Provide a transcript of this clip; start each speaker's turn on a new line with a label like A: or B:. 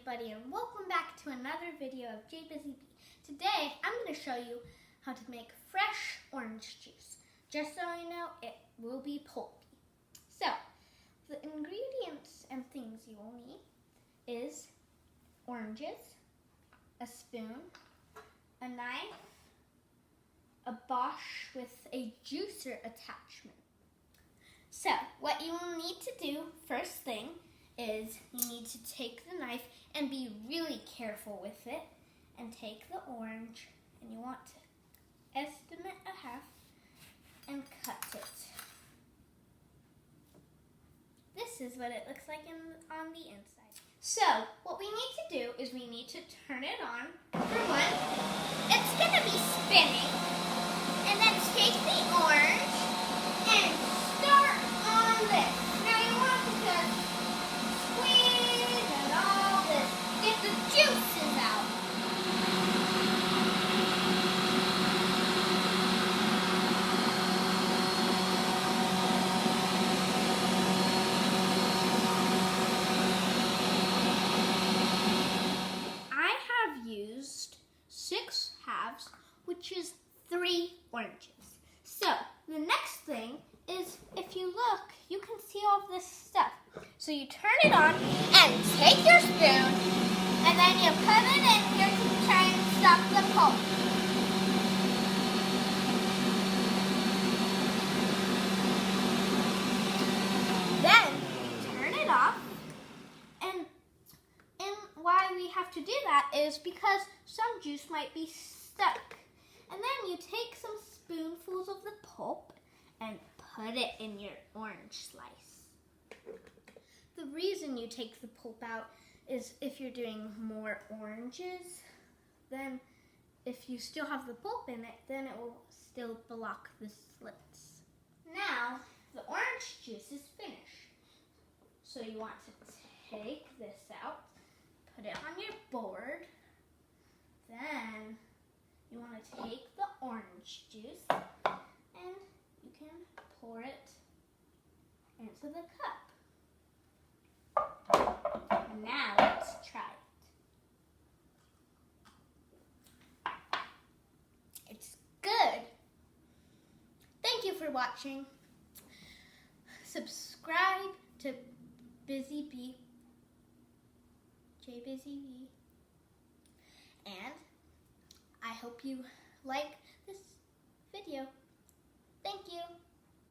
A: everybody, and welcome back to another video of JBusyBee. Today I'm going to show you how to make fresh orange juice. Just so you know, it will be pulpy. So the ingredients and things you will need is oranges, a spoon, a knife, a Bosch with a juicer attachment. So what you will need to do first thing is you need to take the knife and be really careful with it and take the orange, and you want to estimate a half and cut it. This is what it looks like on the inside. So what we need to do is we need to turn it on. For one, it's going to be spinning, and then take the orange and start on this. Now you want to just squeeze and all this, get the juices out. I have used 6 halves, which is 3 oranges. So the next thing is, if you look, you can see all this stuff. So you turn it on and take your spoon, and then you put it in here to try and stop the pulp. Then turn it off, and why we have to do that is because some juice might be stuck. And then you take some spoonfuls of the pulp and put it in your orange slice. The reason you take the pulp out is if you're doing more oranges, then if you still have the pulp in it, then it will still block the slits. Now, the orange juice is finished. So you want to take this out, put it on your board, then you want to take the orange juice and you can pour it into the cup. Now let's try it. It's good. Thank you for watching. Subscribe to JBusyBee. And I hope you like this video. Thank you.